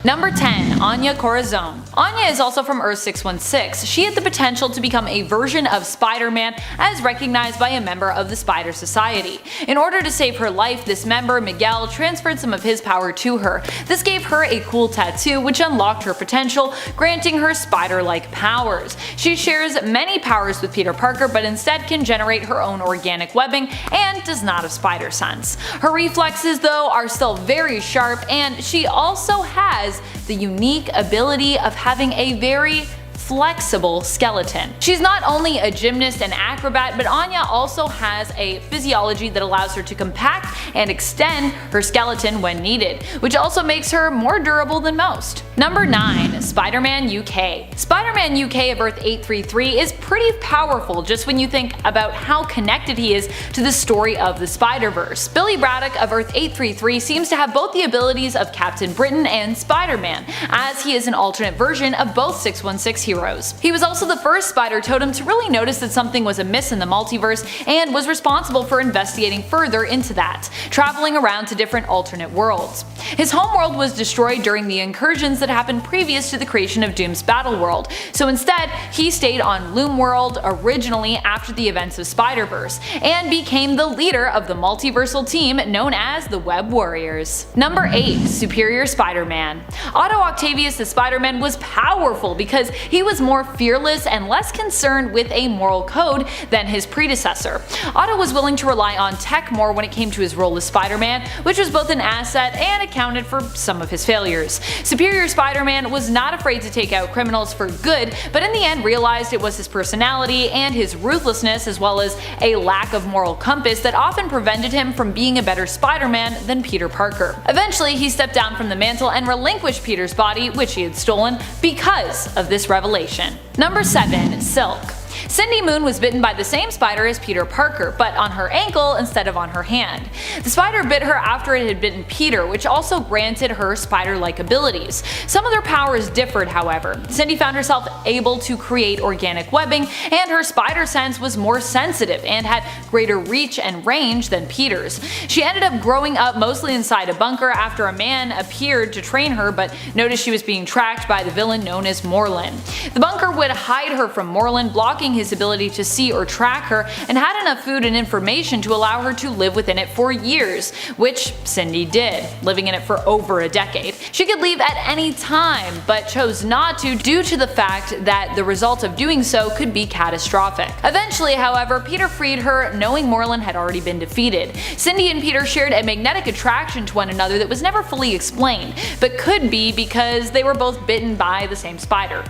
Number 10. Anya Corazon. Anya is also from Earth 616. She had the potential to become a version of Spider-Man as recognized by a member of the Spider Society. In order to save her life, this member, Miguel, transferred some of his power to her. This gave her a cool tattoo which unlocked her potential, granting her spider-like powers. She shares many powers with Peter Parker, but instead can generate her own organic webbing and does not have spider sense. Her reflexes though are still very sharp, and she also has the unique ability of having a very flexible skeleton. She's not only a gymnast and acrobat, but Anya also has a physiology that allows her to compact and extend her skeleton when needed, which also makes her more durable than most. Number 9. Spider-Man UK. Spider-Man UK of Earth 833 is pretty powerful just when you think about how connected he is to the story of the Spider-Verse. Billy Braddock of Earth 833 seems to have both the abilities of Captain Britain and Spider-Man, as he is an alternate version of both 616 heroes. He was also the first Spider Totem to really notice that something was amiss in the multiverse and was responsible for investigating further into that, traveling around to different alternate worlds. His homeworld was destroyed during the incursions that happened previous to the creation of Doom's Battle World, so instead he stayed on Loom World originally after the events of Spider-Verse, and became the leader of the multiversal team known as the Web Warriors. Number 8. Superior Spider-Man. Otto Octavius the Spider-Man was powerful because he was more fearless and less concerned with a moral code than his predecessor. Otto was willing to rely on tech more when it came to his role as Spider-Man, which was both an asset and accounted for some of his failures. Superior Spider-Man was not afraid to take out criminals for good, but in the end realized it was his personality and his ruthlessness as well as a lack of moral compass that often prevented him from being a better Spider-Man than Peter Parker. Eventually he stepped down from the mantle and relinquished Peter's body, which he had stolen, because of this revelation. Number 7. Silk. Cindy Moon was bitten by the same spider as Peter Parker, but on her ankle instead of on her hand. The spider bit her after it had bitten Peter, which also granted her spider-like abilities. Some of their powers differed, however. Cindy found herself able to create organic webbing, and her spider sense was more sensitive and had greater reach and range than Peter's. She ended up growing up mostly inside a bunker after a man appeared to train her but noticed she was being tracked by the villain known as Morlun. The bunker would hide her from Morlun, blocking his ability to see or track her, and had enough food and information to allow her to live within it for years, which Cindy did, living in it for over a decade. She could leave at any time, but chose not to due to the fact that the result of doing so could be catastrophic. Eventually, however, Peter freed her, knowing Morlun had already been defeated. Cindy and Peter shared a magnetic attraction to one another that was never fully explained, but could be because they were both bitten by the same spider.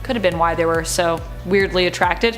Could have been why they were so weirdly attracted.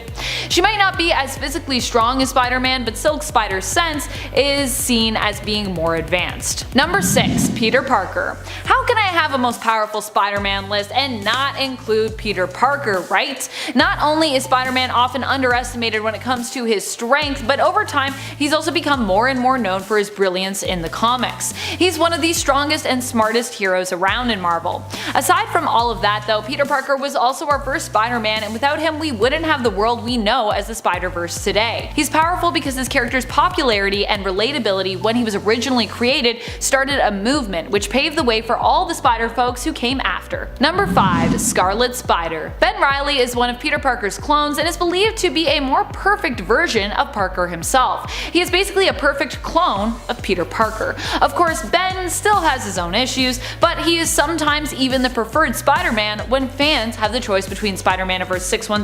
She might not be as physically strong as Spider-Man, but Silk Spider's sense is seen as being more advanced. Number 6. Peter Parker. How can I have a most powerful Spider-Man list and not include Peter Parker, right? Not only is Spider-Man often underestimated when it comes to his strength, but over time he's also become more and more known for his brilliance in the comics. He's one of the strongest and smartest heroes around in Marvel. Aside from all of that though, Peter Parker was also our first Spider-Man, and without him we wouldn't have the world we know as the Spider-Verse today. He's powerful because his character's popularity and relatability when he was originally created started a movement which paved the way for all the Spider folks who came after. Number 5. Scarlet Spider. Ben Reilly is one of Peter Parker's clones and is believed to be a more perfect version of Parker himself. He is basically a perfect clone of Peter Parker. Of course, Ben still has his own issues, but he is sometimes even the preferred Spider-Man when fans have the choice between Spider-Man of Earth 616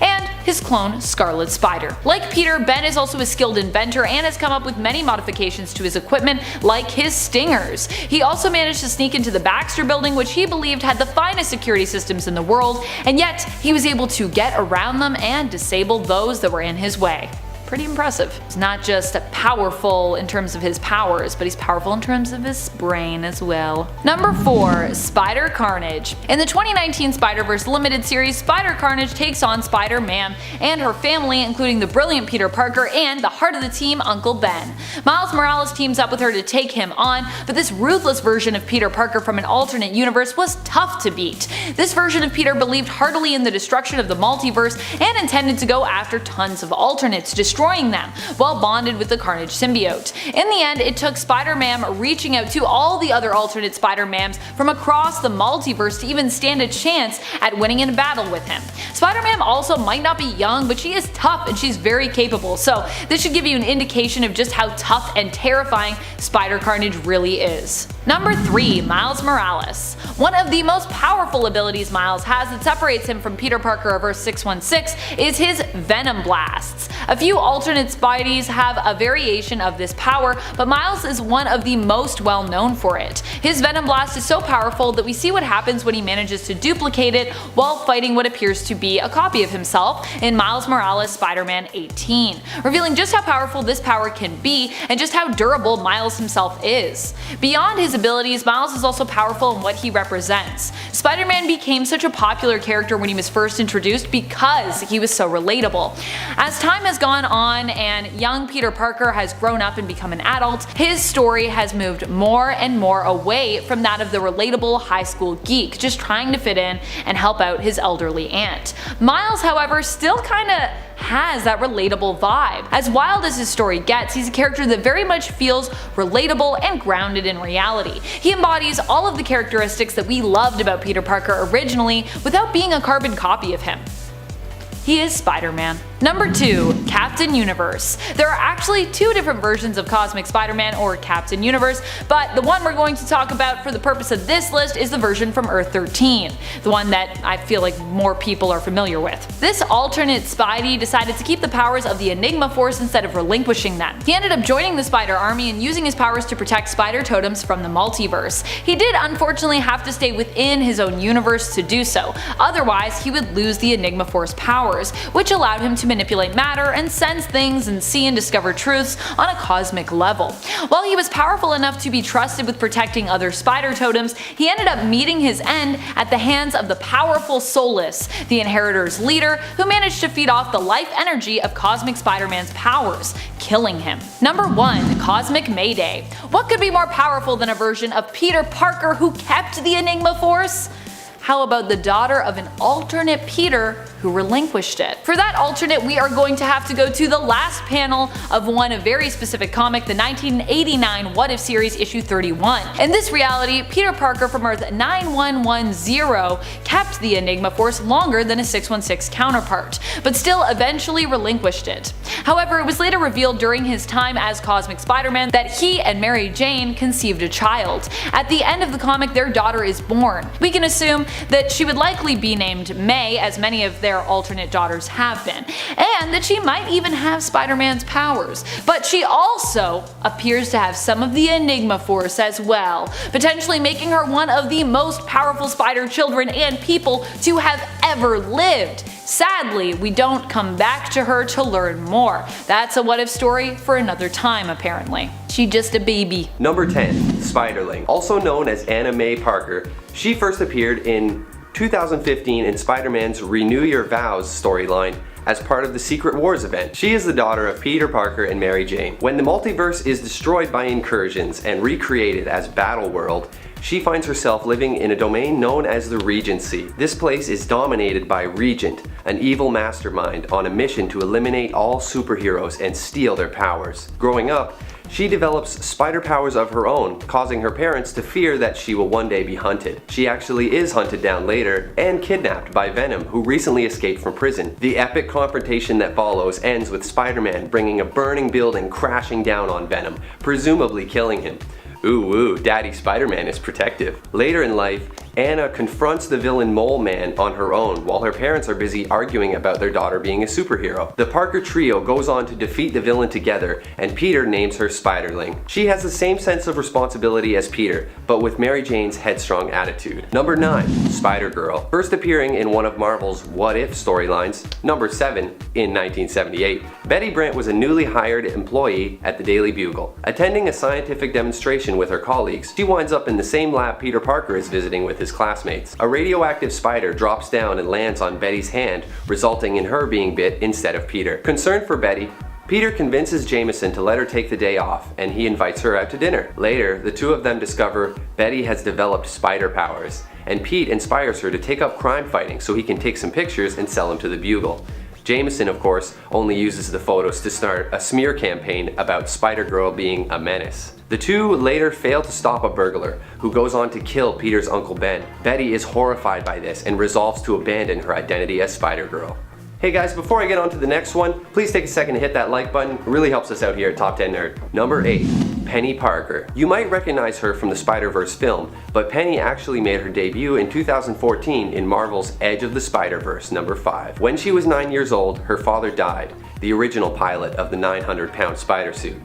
and his clone Scarlet Spider. Like Peter, Ben is also a skilled inventor and has come up with many modifications to his equipment, like his stingers. He also managed to sneak into the Baxter building, which he believed had the finest security systems in the world, and yet he was able to get around them and disable those that were in his way. Pretty impressive. He's not just powerful in terms of his powers, but he's powerful in terms of his brain as well. Number 4. Spider-Carnage. In the 2019 Spider-Verse limited series, Spider-Carnage takes on Spider-Man and her family, including the brilliant Peter Parker and the heart of the team, Uncle Ben. Miles Morales teams up with her to take him on, but this ruthless version of Peter Parker from an alternate universe was tough to beat. This version of Peter believed heartily in the destruction of the multiverse and intended to go after tons of alternates, destroying destroying them, while bonded with the Carnage symbiote. In the end, it took Spider-Man reaching out to all the other alternate Spider-Mans from across the multiverse to even stand a chance at winning in a battle with him. Spider-Man also might not be young, but she is tough and she's very capable, so this should give you an indication of just how tough and terrifying Spider-Carnage really is. Number 3. Miles Morales. One of the most powerful abilities Miles has that separates him from Peter Parker of Earth 616 is his Venom Blasts. A few alternate Spideys have a variation of this power, but Miles is one of the most well known for it. His Venom Blast is so powerful that we see what happens when he manages to duplicate it while fighting what appears to be a copy of himself in Miles Morales Spider-Man 18, revealing just how powerful this power can be and just how durable Miles himself is. Beyond his abilities, Miles is also powerful in what he represents. Spider-Man became such a popular character when he was first introduced because he was so relatable. As time has gone on and young Peter Parker has grown up and become an adult, his story has moved more and more away from that of the relatable high school geek just trying to fit in and help out his elderly aunt. Miles, however, still kinda has that relatable vibe. As wild as his story gets, he's a character that very much feels relatable and grounded in reality. He embodies all of the characteristics that we loved about Peter Parker originally without being a carbon copy of him. He is Spider-Man. Number 2. Captain Universe. There are actually 2 different versions of Cosmic Spider-Man or Captain Universe, but the one we're going to talk about for the purpose of this list is the version from Earth 13, the one that I feel like more people are familiar with. This alternate Spidey decided to keep the powers of the Enigma Force instead of relinquishing them. He ended up joining the Spider Army and using his powers to protect Spider Totems from the multiverse. He did unfortunately have to stay within his own universe to do so, otherwise he would lose the Enigma Force powers, which allowed him to manipulate matter and sense things and see and discover truths on a cosmic level. While he was powerful enough to be trusted with protecting other Spider Totems, he ended up meeting his end at the hands of the powerful Soulless, the Inheritors' leader, who managed to feed off the life energy of Cosmic Spider-Man's powers, killing him. Number 1. Cosmic Mayday. What could be more powerful than a version of Peter Parker who kept the Enigma Force? How about the daughter of an alternate Peter who relinquished it? For that alternate, we are going to have to go to the last panel of one very specific comic, the 1989 What If series issue 31. In this reality, Peter Parker from Earth 9110 kept the Enigma Force longer than his 616 counterpart, but still eventually relinquished it. However, it was later revealed during his time as Cosmic Spider-Man that he and Mary Jane conceived a child. At the end of the comic, their daughter is born. We can assume that she would likely be named May, as many of their alternate daughters have been, and that she might even have Spider-Man's powers. But she also appears to have some of the Enigma Force as well, potentially making her one of the most powerful spider children and people to have ever lived. Sadly, we don't come back to her to learn more. That's a what if story for another time apparently. She's just a baby. Number 10. Spiderling. Also known as Anna May Parker, she first appeared in 2015 in Spider-Man's Renew Your Vows storyline as part of the Secret Wars event. She is the daughter of Peter Parker and Mary Jane. When the multiverse is destroyed by incursions and recreated as Battle World, she finds herself living in a domain known as the Regency. This place is dominated by Regent, an evil mastermind on a mission to eliminate all superheroes and steal their powers. Growing up, she develops spider powers of her own, causing her parents to fear that she will one day be hunted. She actually is hunted down later and kidnapped by Venom, who recently escaped from prison. The epic confrontation that follows ends with Spider-Man bringing a burning building crashing down on Venom, presumably killing him. Ooh woo, Daddy Spider-Man is protective. Later in life, Anna confronts the villain Mole Man on her own while her parents are busy arguing about their daughter being a superhero. The Parker trio goes on to defeat the villain together, and Peter names her Spiderling. She has the same sense of responsibility as Peter, but with Mary Jane's headstrong attitude. Number 9. Spider-Girl. First appearing in one of Marvel's What If storylines, number 7, in 1978, Betty Brant was a newly hired employee at the Daily Bugle. Attending a scientific demonstration with her colleagues, she winds up in the same lab Peter Parker is visiting with his classmates. A radioactive spider drops down and lands on Betty's hand, resulting in her being bit instead of Peter. Concerned for Betty, Peter convinces Jameson to let her take the day off, and he invites her out to dinner. Later, the two of them discover Betty has developed spider powers, and Pete inspires her to take up crime fighting so he can take some pictures and sell them to the Bugle. Jameson, of course, only uses the photos to start a smear campaign about Spider-Girl being a menace. The two later fail to stop a burglar, who goes on to kill Peter's Uncle Ben. Betty is horrified by this and resolves to abandon her identity as Spider-Girl. Hey guys, before I get on to the next one, please take a second to hit that like button. It really helps us out here at Top 10 Nerd. Number 8. Penny Parker. You might recognize her from the Spider-Verse film, but Penny actually made her debut in 2014 in Marvel's Edge of the Spider-Verse number 5. When she was 9 years old, her father died, the original pilot of the 900-pound spider suit.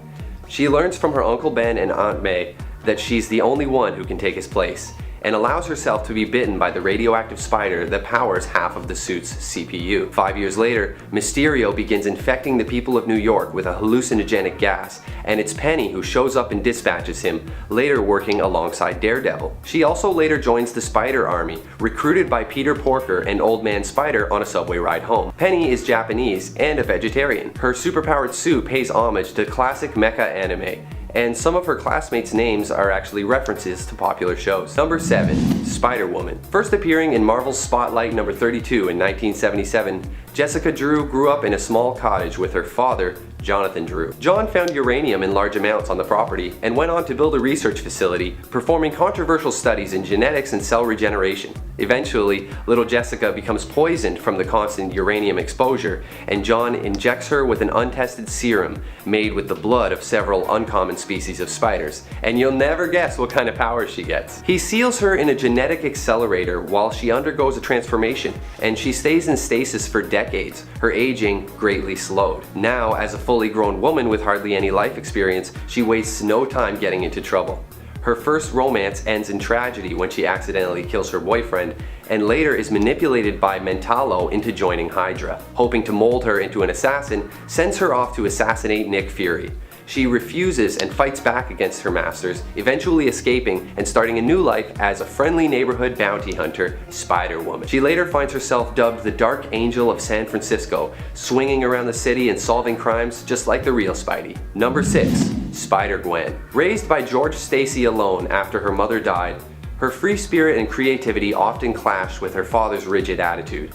She learns from her Uncle Ben and Aunt May that she's the only one who can take his place, and allows herself to be bitten by the radioactive spider that powers half of the suit's CPU. 5 years later, Mysterio begins infecting the people of New York with a hallucinogenic gas, and it's Penny who shows up and dispatches him, later working alongside Daredevil. She also later joins the Spider Army, recruited by Peter Porker and Old Man Spider on a subway ride home. Penny is Japanese and a vegetarian. Her superpowered suit pays homage to classic mecha anime, and some of her classmates' names are actually references to popular shows. Number 7. Spider-Woman. First appearing in Marvel's Spotlight number 32 in 1977, Jessica Drew grew up in a small cottage with her father, Jonathan Drew. John found uranium in large amounts on the property and went on to build a research facility, performing controversial studies in genetics and cell regeneration. Eventually, little Jessica becomes poisoned from the constant uranium exposure, and John injects her with an untested serum made with the blood of several uncommon species of spiders, and you'll never guess what kind of powers she gets. He seals her in a genetic accelerator while she undergoes a transformation, and she stays in stasis for decades, her aging greatly slowed. Now, as a fully grown woman with hardly any life experience, she wastes no time getting into trouble. Her first romance ends in tragedy when she accidentally kills her boyfriend, and later is manipulated by Mentalo into joining Hydra. Hoping to mold her into an assassin, sends her off to assassinate Nick Fury. She refuses and fights back against her masters, eventually escaping and starting a new life as a friendly neighborhood bounty hunter, Spider-Woman. She later finds herself dubbed the Dark Angel of San Francisco, swinging around the city and solving crimes just like the real Spidey. Number 6. Spider-Gwen. Raised by George Stacy alone after her mother died, her free spirit and creativity often clashed with her father's rigid attitude.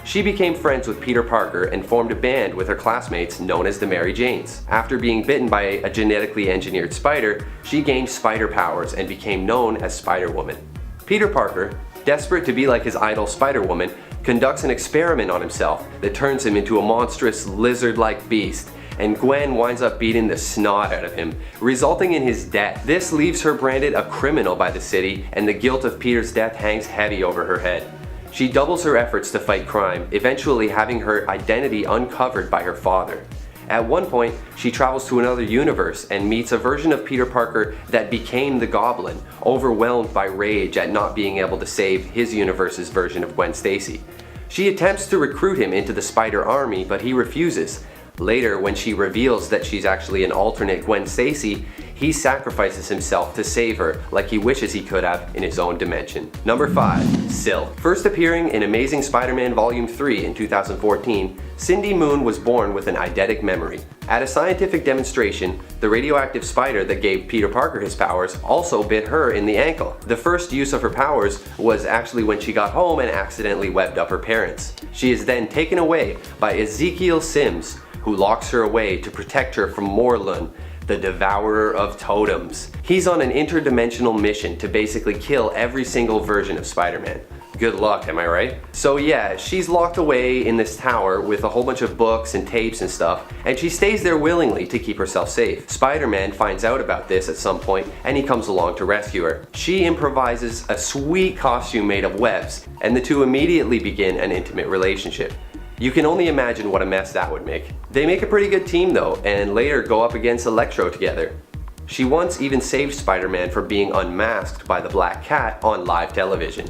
She became friends with Peter Parker and formed a band with her classmates known as the Mary Janes. After being bitten by a genetically engineered spider, she gained spider powers and became known as Spider-Woman. Peter Parker, desperate to be like his idol Spider-Woman, conducts an experiment on himself that turns him into a monstrous lizard-like beast, and Gwen winds up beating the snot out of him, resulting in his death. This leaves her branded a criminal by the city, and the guilt of Peter's death hangs heavy over her head. She doubles her efforts to fight crime, eventually having her identity uncovered by her father. At one point, she travels to another universe and meets a version of Peter Parker that became the Goblin, overwhelmed by rage at not being able to save his universe's version of Gwen Stacy. She attempts to recruit him into the Spider Army, but he refuses. Later, when she reveals that she's actually an alternate Gwen Stacy, he sacrifices himself to save her like he wishes he could have in his own dimension. Number 5. Silk. First appearing in Amazing Spider-Man Volume 3 in 2014, Cindy Moon was born with an eidetic memory. At a scientific demonstration, the radioactive spider that gave Peter Parker his powers also bit her in the ankle. The first use of her powers was actually when she got home and accidentally webbed up her parents. She is then taken away by Ezekiel Sims, who locks her away to protect her from Morlun, the devourer of totems. He's on an interdimensional mission to basically kill every single version of Spider-Man. Good luck, am I right? So yeah, she's locked away in this tower with a whole bunch of books and tapes and stuff, and she stays there willingly to keep herself safe. Spider-Man finds out about this at some point, and he comes along to rescue her. She improvises a sweet costume made of webs, and the two immediately begin an intimate relationship. You can only imagine what a mess that would make. They make a pretty good team though, and later go up against Electro together. She once even saved Spider-Man from being unmasked by the Black Cat on live television.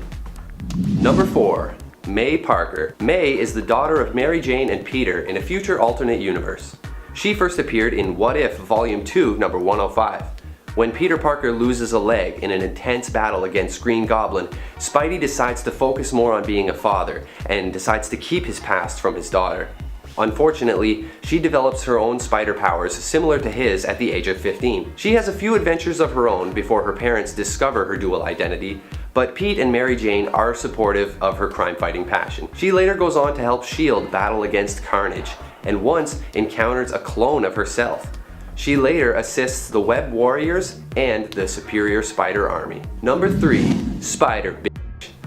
Number 4. May Parker. May is the daughter of Mary Jane and Peter in a future alternate universe. She first appeared in What If Volume 2, number 105. When Peter Parker loses a leg in an intense battle against Green Goblin, Spidey decides to focus more on being a father and decides to keep his past from his daughter. Unfortunately, she develops her own spider powers similar to his at the age of 15. She has a few adventures of her own before her parents discover her dual identity, but Pete and Mary Jane are supportive of her crime-fighting passion. She later goes on to help S.H.I.E.L.D. battle against Carnage, and once encounters a clone of herself. She later assists the Web Warriors and the Superior Spider Army. Number 3. Spider-Bitch.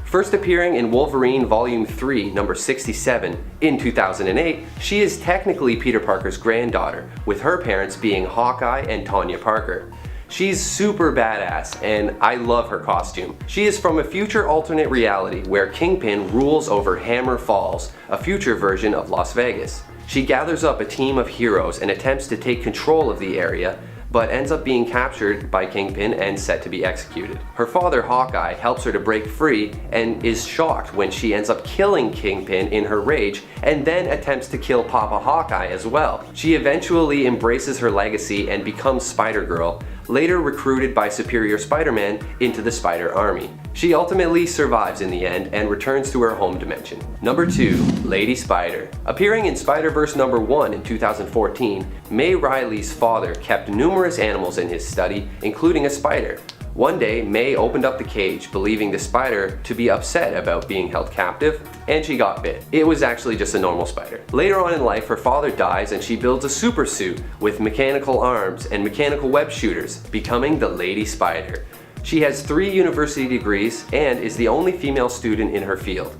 First appearing in Wolverine Volume 3, number 67, in 2008, she is technically Peter Parker's granddaughter, with her parents being Hawkeye and Tanya Parker. She's super badass, and I love her costume. She is from a future alternate reality where Kingpin rules over Hammer Falls, a future version of Las Vegas. She gathers up a team of heroes and attempts to take control of the area, but ends up being captured by Kingpin and set to be executed. Her father, Hawkeye, helps her to break free and is shocked when she ends up killing Kingpin in her rage and then attempts to kill Papa Hawkeye as well. She eventually embraces her legacy and becomes Spider-Girl, later recruited by Superior Spider-Man into the Spider Army. She ultimately survives in the end and returns to her home dimension. Number 2. Lady Spider. Appearing in Spider-Verse number 1 in 2014, May Reilly's father kept numerous animals in his study, including a spider. One day, May opened up the cage, believing the spider to be upset about being held captive, and she got bit. It was actually just a normal spider. Later on in life, her father dies and she builds a super suit with mechanical arms and mechanical web shooters, becoming the Lady Spider. She has 3 university degrees and is the only female student in her field.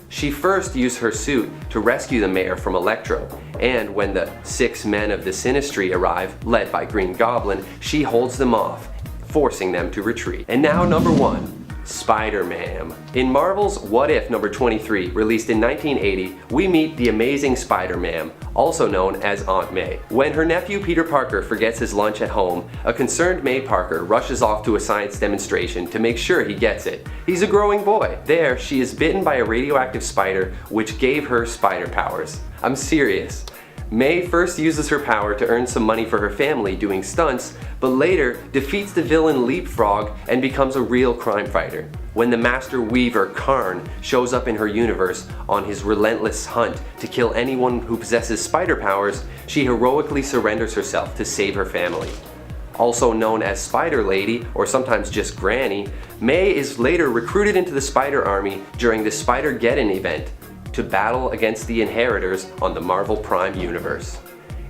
She first used her suit to rescue the mayor from Electro, and when the 6 men of the Sinistry arrive, led by Green Goblin, she holds them off, forcing them to retreat. And now number 1. Spider-Man. In Marvel's What If number 23, released in 1980, we meet the amazing Spider-Man, also known as Aunt May. When her nephew Peter Parker forgets his lunch at home, a concerned May Parker rushes off to a science demonstration to make sure he gets it. He's a growing boy. There, she is bitten by a radioactive spider, which gave her spider powers. I'm serious. May first uses her power to earn some money for her family doing stunts, but later defeats the villain Leapfrog and becomes a real crime fighter. When the Master Weaver Karn shows up in her universe on his relentless hunt to kill anyone who possesses spider powers, she heroically surrenders herself to save her family. Also known as Spider Lady, or sometimes just Granny, May is later recruited into the Spider Army during the Spider-Geddon event to battle against the Inheritors on the Marvel Prime universe.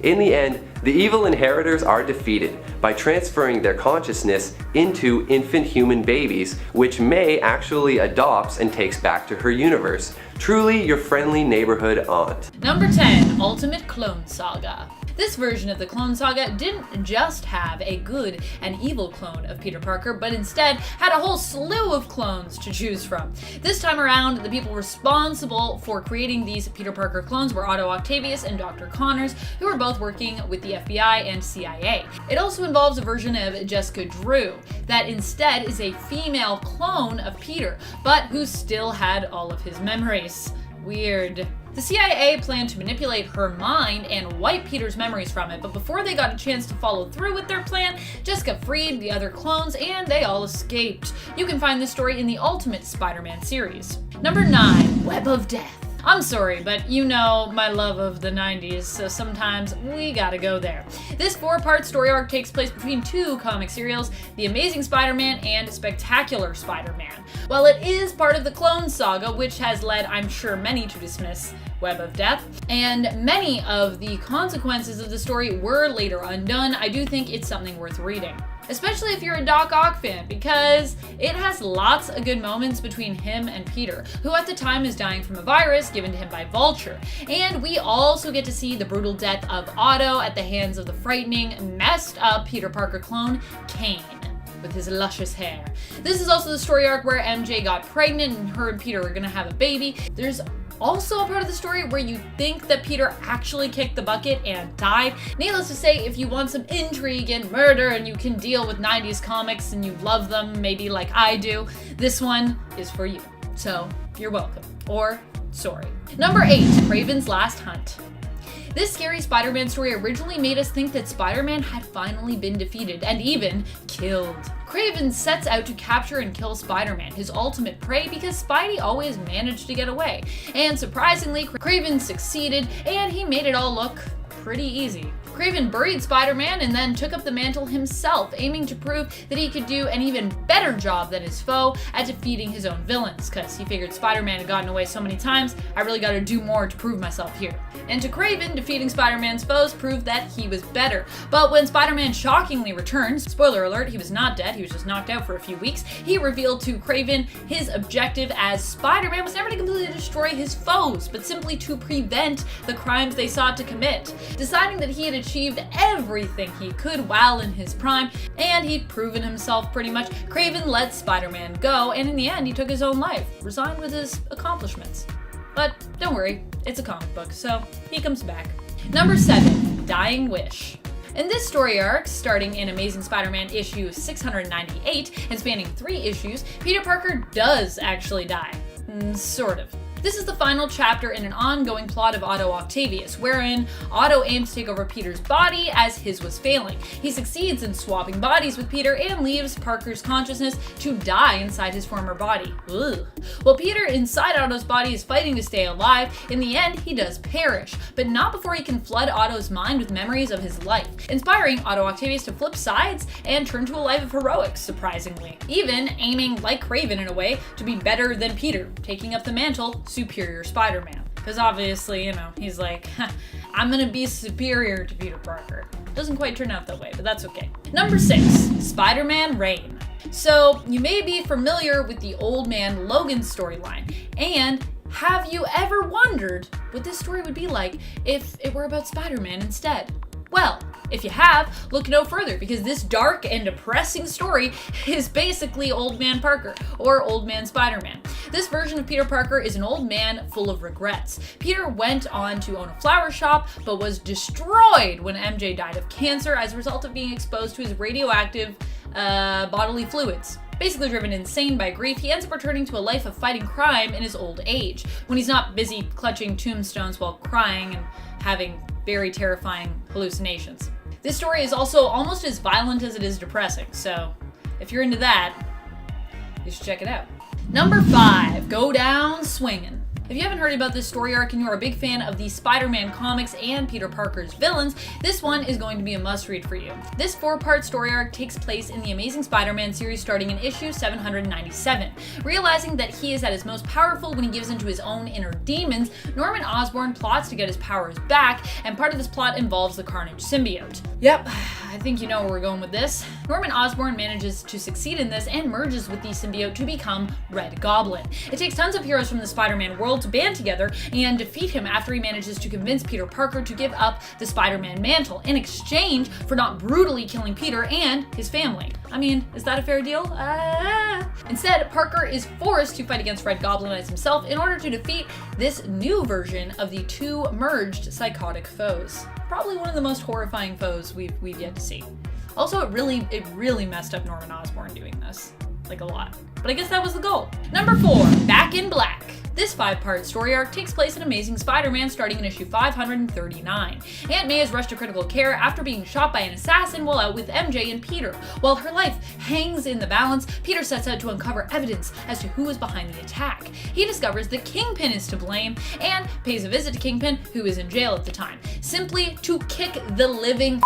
In the end, the evil Inheritors are defeated by transferring their consciousness into infant human babies, which May actually adopts and takes back to her universe. Truly your friendly neighborhood aunt. Number 10. Ultimate Clone Saga. This version of the Clone Saga didn't just have a good and evil clone of Peter Parker, but instead had a whole slew of clones to choose from. This time around, the people responsible for creating these Peter Parker clones were Otto Octavius and Dr. Connors, who were both working with the FBI and CIA. It also involves a version of Jessica Drew that instead is a female clone of Peter, but who still had all of his memories. Weird. The CIA planned to manipulate her mind and wipe Peter's memories from it, but before they got a chance to follow through with their plan, Jessica freed the other clones and they all escaped. You can find this story in the Ultimate Spider-Man series. Number 9. Web of Death. I'm sorry, but you know my love of the 90s, so sometimes we gotta go there. This 4-part story arc takes place between 2 comic serials, The Amazing Spider-Man and Spectacular Spider-Man. While it is part of the Clone Saga, which has led, I'm sure, many to dismiss Web of Death, and many of the consequences of the story were later undone, I do think it's something worth reading. Especially if you're a Doc Ock fan, because it has lots of good moments between him and Peter, who at the time is dying from a virus given to him by Vulture. And we also get to see the brutal death of Otto at the hands of the frightening, messed up Peter Parker clone, Kane, with his luscious hair. This is also the story arc where MJ got pregnant and her and Peter are gonna have a baby. There's also a part of the story where you think that Peter actually kicked the bucket and died. Needless to say, if you want some intrigue and murder and you can deal with 90s comics and you love them maybe like I do, this one is for you. So, you're welcome. Or, sorry. Number 8. Kraven's Last Hunt. This scary Spider-Man story originally made us think that Spider-Man had finally been defeated and even killed. Kraven sets out to capture and kill Spider-Man, his ultimate prey, because Spidey always managed to get away. And surprisingly, Kraven succeeded and he made it all look pretty easy. Kraven buried Spider-Man and then took up the mantle himself, aiming to prove that he could do an even better job than his foe at defeating his own villains, cause he figured Spider-Man had gotten away so many times, I really gotta do more to prove myself here. And to Kraven, defeating Spider-Man's foes proved that he was better. But when Spider-Man shockingly returns, spoiler alert, he was not dead, he was just knocked out for a few weeks, he revealed to Kraven his objective as Spider-Man was never to completely destroy his foes, but simply to prevent the crimes they sought to commit. Deciding that he had achieved everything he could while in his prime, and he'd proven himself pretty much, Kraven let Spider-Man go, and in the end he took his own life, resigned with his accomplishments. But don't worry, it's a comic book, so he comes back. Number 7, Dying Wish. In this story arc, starting in Amazing Spider-Man issue 698 and spanning 3 issues, Peter Parker does actually die. Sort of. This is the final chapter in an ongoing plot of Otto Octavius, wherein Otto aims to take over Peter's body as his was failing. He succeeds in swapping bodies with Peter and leaves Parker's consciousness to die inside his former body. Ugh. While Peter inside Otto's body is fighting to stay alive, in the end he does perish, but not before he can flood Otto's mind with memories of his life, inspiring Otto Octavius to flip sides and turn to a life of heroics, surprisingly. Even aiming, like Kraven in a way, to be better than Peter, taking up the mantle superior Spider-Man. Because obviously, he's like, I'm gonna be superior to Peter Parker. Doesn't quite turn out that way, but that's okay. Number 6, Spider-Man Reign. So, you may be familiar with the Old Man Logan storyline, and have you ever wondered what this story would be like if it were about Spider-Man instead? Well, if you have, look no further, because this dark and depressing story is basically Old Man Parker, or Old Man Spider-Man. This version of Peter Parker is an old man full of regrets. Peter went on to own a flower shop, but was destroyed when MJ died of cancer as a result of being exposed to his radioactive bodily fluids. Basically driven insane by grief, he ends up returning to a life of fighting crime in his old age, when he's not busy clutching tombstones while crying and having very terrifying hallucinations. This story is also almost as violent as it is depressing, so if you're into that, you should check it out. Number 5, Go Down Swingin'. If you haven't heard about this story arc and you are a big fan of the Spider-Man comics and Peter Parker's villains, this one is going to be a must-read for you. This 4-part story arc takes place in the Amazing Spider-Man series starting in issue 797. Realizing that he is at his most powerful when he gives into his own inner demons, Norman Osborn plots to get his powers back, and part of this plot involves the Carnage symbiote. Yep, I think you know where we're going with this. Norman Osborn manages to succeed in this and merges with the symbiote to become Red Goblin. It takes tons of heroes from the Spider-Man world to band together and defeat him after he manages to convince Peter Parker to give up the Spider-Man mantle in exchange for not brutally killing Peter and his family. I mean, is that a fair deal? Instead, Parker is forced to fight against Red Goblin as himself in order to defeat this new version of the 2 merged psychotic foes. Probably one of the most horrifying foes we've yet to see. Also, it really messed up Norman Osborn doing this. Like a lot. But I guess that was the goal. Number 4, Back in Black. This 5-part story arc takes place in Amazing Spider-Man starting in issue 539. Aunt May is rushed to critical care after being shot by an assassin while out with MJ and Peter. While her life hangs in the balance, Peter sets out to uncover evidence as to who is behind the attack. He discovers that Kingpin is to blame and pays a visit to Kingpin, who is in jail at the time, simply to kick the living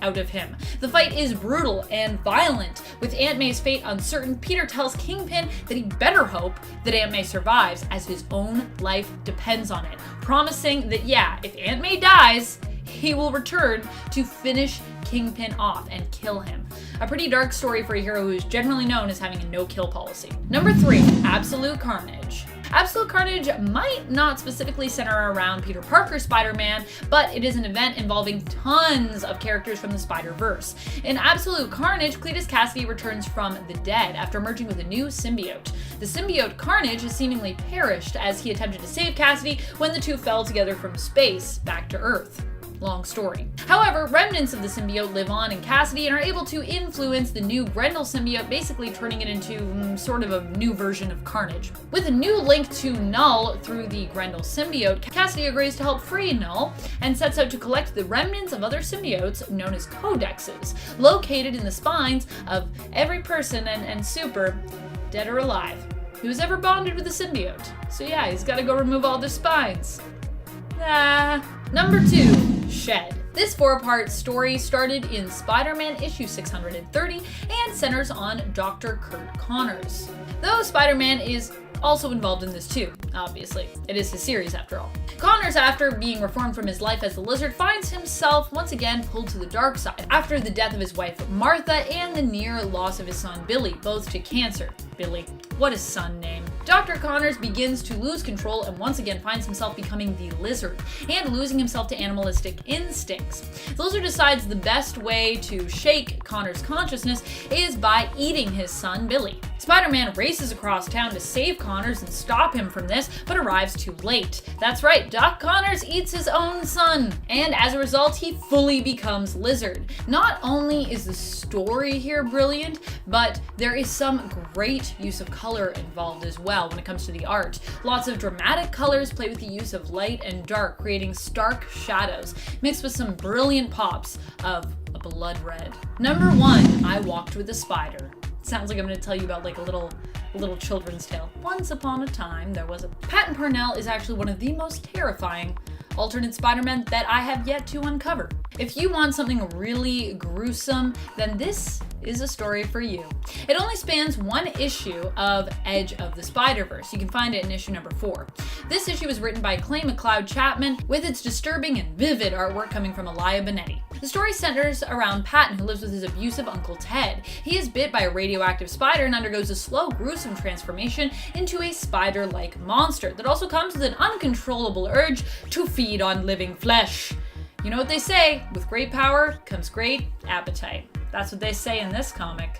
out of him. The fight is brutal and violent. With Aunt May's fate uncertain, Peter tells Kingpin that he better hope that Aunt May survives, as his own life depends on it, promising that if Aunt May dies, he will return to finish Kingpin off and kill him. A pretty dark story for a hero who is generally known as having a no-kill policy. Number 3, Absolute Carnage. Absolute Carnage might not specifically center around Peter Parker Spider-Man, but it is an event involving tons of characters from the Spider-Verse. In Absolute Carnage, Cletus Cassidy returns from the dead after merging with a new symbiote. The symbiote Carnage has seemingly perished as he attempted to save Cassidy when the two fell together from space back to Earth. Long story. However, remnants of the symbiote live on in Cassidy and are able to influence the new Grendel symbiote, basically turning it into sort of a new version of Carnage. With a new link to Null through the Grendel symbiote, Cassidy agrees to help free Null and sets out to collect the remnants of other symbiotes known as codexes, located in the spines of every person and super, dead or alive, who has ever bonded with a symbiote. So he's gotta go remove all their spines. Number 2, Shed. This 4-part story started in Spider-Man issue 630 and centers on Dr. Curt Connors. Though Spider-Man is also involved in this too, obviously. It is his series after all. Connors, after being reformed from his life as the Lizard, finds himself once again pulled to the dark side after the death of his wife Martha and the near loss of his son Billy, both to cancer. Billy, what a son name. Dr. Connors begins to lose control and once again finds himself becoming the Lizard and losing himself to animalistic instincts. The Lizard decides the best way to shake Connors' consciousness is by eating his son Billy. Spider-Man races across town to save Connors and stop him from this, but arrives too late. That's right, Doc Connors eats his own son, and as a result, he fully becomes Lizard. Not only is the story here brilliant, but there is some great use of color involved as well when it comes to the art. Lots of dramatic colors play with the use of light and dark, creating stark shadows, mixed with some brilliant pops of a blood red. Number 1, I Walked with a Spider. Sounds like I'm going to tell you about like a little children's tale. Once upon a time, there was a... Patton Parnell is actually one of the most terrifying alternate Spider-Man that I have yet to uncover. If you want something really gruesome, then this is a story for you. It only spans one issue of Edge of the Spider-Verse. You can find it in issue number 4. This issue was written by Clay McLeod Chapman with its disturbing and vivid artwork coming from Elia Bonetti. The story centers around Patton, who lives with his abusive Uncle Ted. He is bit by a radioactive spider and undergoes a slow, gruesome transformation into a spider-like monster that also comes with an uncontrollable urge to feed on living flesh. You know what they say, with great power comes great appetite. That's what they say in this comic.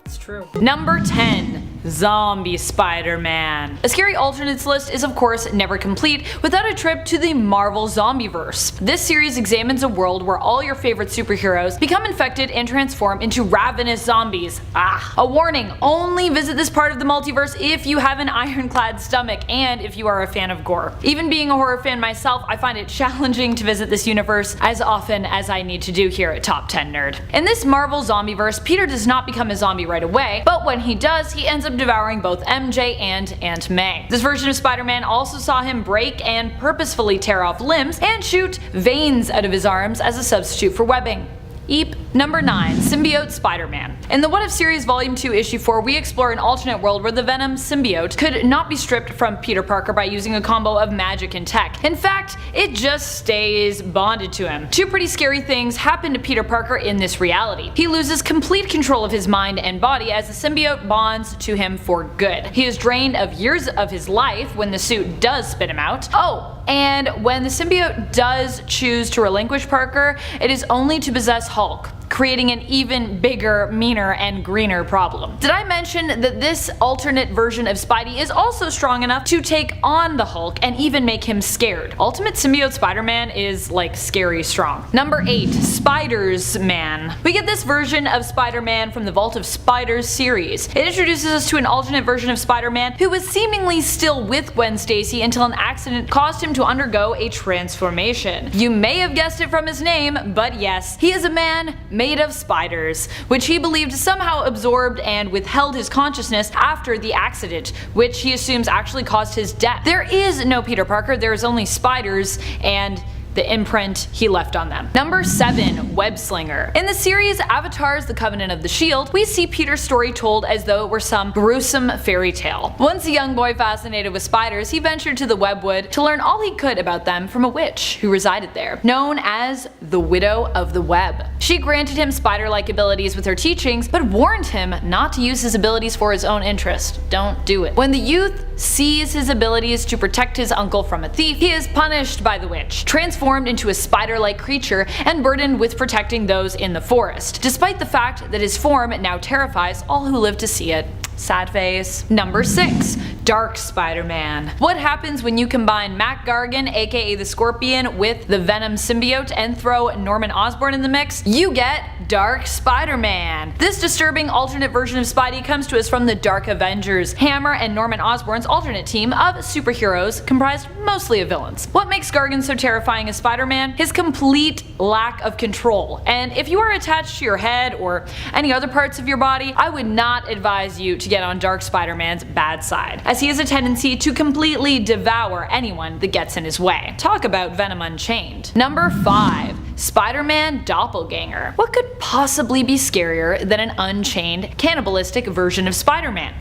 It's true. Number 10. Zombie Spider-Man. A scary alternates list is of course never complete without a trip to the Marvel Zombieverse. This series examines a world where all your favorite superheroes become infected and transform into ravenous zombies. A warning, only visit this part of the multiverse if you have an ironclad stomach and if you are a fan of gore. Even being a horror fan myself, I find it challenging to visit this universe as often as I need to do here at Top 10 Nerd. In this Marvel Zombieverse, Peter does not become a zombie right away, but when he does, he ends up devouring both MJ and Aunt May. This version of Spider-Man also saw him break and purposefully tear off limbs and shoot veins out of his arms as a substitute for webbing. Eep. Number 9. Symbiote Spider-Man. In the What If series Volume 2 Issue 4, we explore an alternate world where the Venom symbiote could not be stripped from Peter Parker by using a combo of magic and tech. In fact, it just stays bonded to him. Two pretty scary things happen to Peter Parker in this reality. He loses complete control of his mind and body as the symbiote bonds to him for good. He is drained of years of his life when the suit does spit him out. Oh, and when the symbiote does choose to relinquish Parker, it is only to possess Hulk, creating an even bigger, meaner, and greener problem. Did I mention that this alternate version of Spidey is also strong enough to take on the Hulk and even make him scared? Ultimate Symbiote Spider-Man is like scary strong. Number 8. Spiders-Man. We get this version of Spider-Man from the Vault of Spiders series. It introduces us to an alternate version of Spider-Man who was seemingly still with Gwen Stacy until an accident caused him to undergo a transformation. You may have guessed it from his name, but yes, he is a man made of spiders, which he believed somehow absorbed and withheld his consciousness after the accident, which he assumes actually caused his death. There is no Peter Parker, there is only spiders and the imprint he left on them. Number 7. Webslinger. In the series Avatar's The Covenant of the Shield, we see Peter's story told as though it were some gruesome fairy tale. Once a young boy fascinated with spiders, he ventured to the Webwood to learn all he could about them from a witch who resided there, known as the Widow of the Web. She granted him spider-like abilities with her teachings, but warned him not to use his abilities for his own interest. Don't do it. When the youth sees his abilities to protect his uncle from a thief, he is punished by the witch, transformed into a spider-like creature and burdened with protecting those in the forest, despite the fact that his form now terrifies all who live to see it. Sad face. Number 6. Dark Spider-Man. What happens when you combine Mac Gargan, aka the Scorpion, with the Venom symbiote and throw Norman Osborn in the mix? You get Dark Spider-Man. This disturbing alternate version of Spidey comes to us from the Dark Avengers, Hammer and Norman Osborn's alternate team of superheroes comprised mostly of villains. What makes Gargan so terrifying is Spider-Man? His complete lack of control. And if you are attached to your head or any other parts of your body, I would not advise you to get on Dark Spider-Man's bad side, as he has a tendency to completely devour anyone that gets in his way. Talk about Venom Unchained. Number 5. Spider-Man Doppelganger. What could possibly be scarier than an unchained, cannibalistic version of Spider-Man?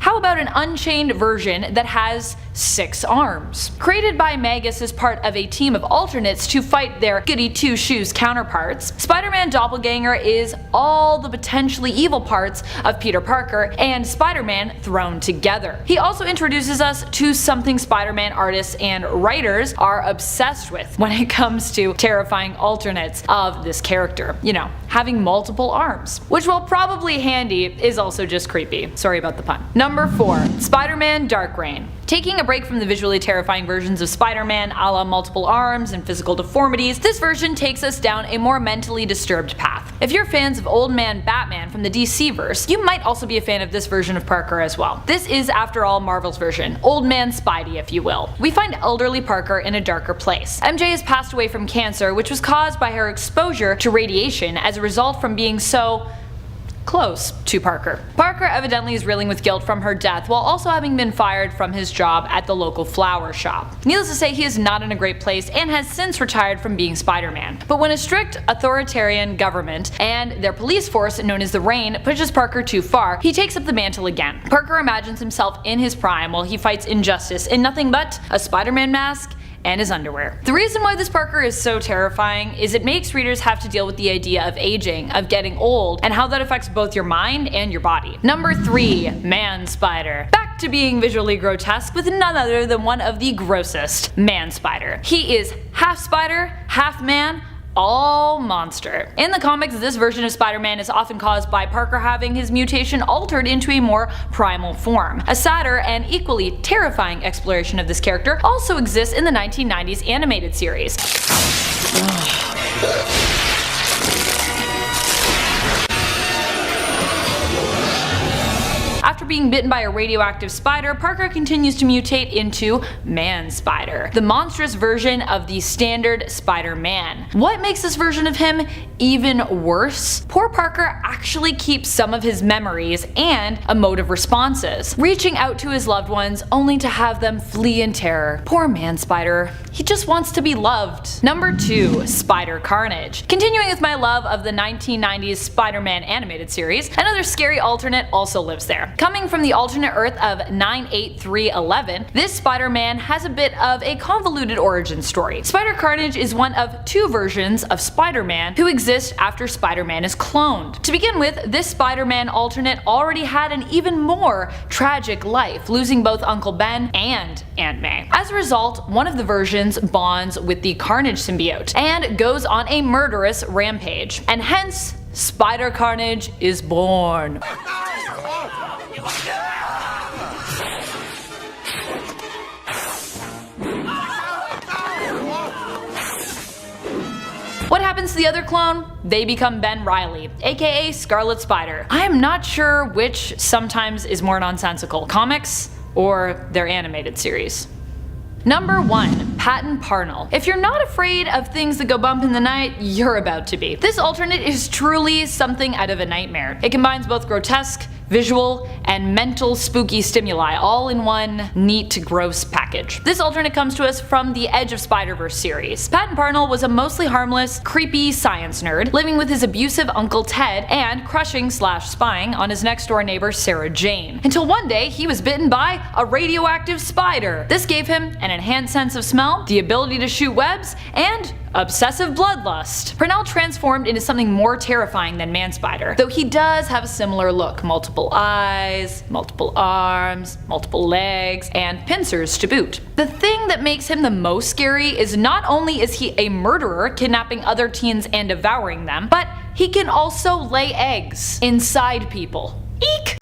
How about an unchained version that has 6 arms? Created by Magus as part of a team of alternates to fight their goody two-shoes counterparts, Spider-Man Doppelganger is all the potentially evil parts of Peter Parker and Spider-Man thrown together. He also introduces us to something Spider-Man artists and writers are obsessed with when it comes to terrifying alternates of this character. You know, having multiple arms. Which, while probably handy, is also just creepy. Sorry about the pun. Number 4. Spider-Man Dark Reign. Taking a break from the visually terrifying versions of Spider-Man a la multiple arms and physical deformities, this version takes us down a more mentally disturbed path. If you're fans of Old Man Batman from the DC-verse, you might also be a fan of this version of Parker as well. This is, after all, Marvel's version, Old Man Spidey if you will. We find elderly Parker in a darker place. MJ has passed away from cancer, which was caused by her exposure to radiation as a result from being so close to Parker. Parker evidently is reeling with guilt from her death while also having been fired from his job at the local flower shop. Needless to say, he is not in a great place and has since retired from being Spider-Man. But when a strict authoritarian government and their police force known as the Reign pushes Parker too far, he takes up the mantle again. Parker imagines himself in his prime while he fights injustice in nothing but a Spider-Man mask and his underwear. The reason why this Parker is so terrifying is it makes readers have to deal with the idea of aging, of getting old, and how that affects both your mind and your body. Number 3. Man Spider. Back to being visually grotesque with none other than one of the grossest, Man Spider. He is half spider, half man, all monster. In the comics, this version of Spider-Man is often caused by Parker having his mutation altered into a more primal form. A sadder and equally terrifying exploration of this character also exists in the 1990s animated series. After being bitten by a radioactive spider, Parker continues to mutate into Man Spider, the monstrous version of the standard Spider-Man. What makes this version of him even worse? Poor Parker actually keeps some of his memories and emotive responses, reaching out to his loved ones only to have them flee in terror. Poor Man Spider. He just wants to be loved. Number 2. Spider-Carnage. Continuing with my love of the 1990s Spider-Man animated series, another scary alternate also lives there. Coming from the alternate Earth of 98311, this Spider-Man has a bit of a convoluted origin story. Spider-Carnage is one of 2 versions of Spider-Man who exist after Spider-Man is cloned. To begin with, this Spider-Man alternate already had an even more tragic life, losing both Uncle Ben and Aunt May. As a result, one of the versions bonds with the Carnage symbiote and goes on a murderous rampage, and hence Spider-Carnage is born. What happens to the other clone? They become Ben Reilly, aka Scarlet Spider. I am not sure which sometimes is more nonsensical, comics or their animated series. Number 1. PATTON. If you're not afraid of things that go bump in the night, you're about to be. This alternate is truly something out of a nightmare. It combines both grotesque, visual, and mental spooky stimuli all in one neat, gross package. This alternate comes to us from the Edge of Spider-Verse series. PATTON was a mostly harmless, creepy science nerd living with his abusive Uncle Ted and crushing/spying on his next door neighbor Sarah Jane. Until one day he was bitten by a radioactive spider. This gave him an enhanced sense of smell, the ability to shoot webs, and obsessive bloodlust. Parnell transformed into something more terrifying than Man Spider, though he does have a similar look. Multiple eyes, multiple arms, multiple legs, and pincers to boot. The thing that makes him the most scary is not only is he a murderer, kidnapping other teens and devouring them, but he can also lay eggs inside people. Eek!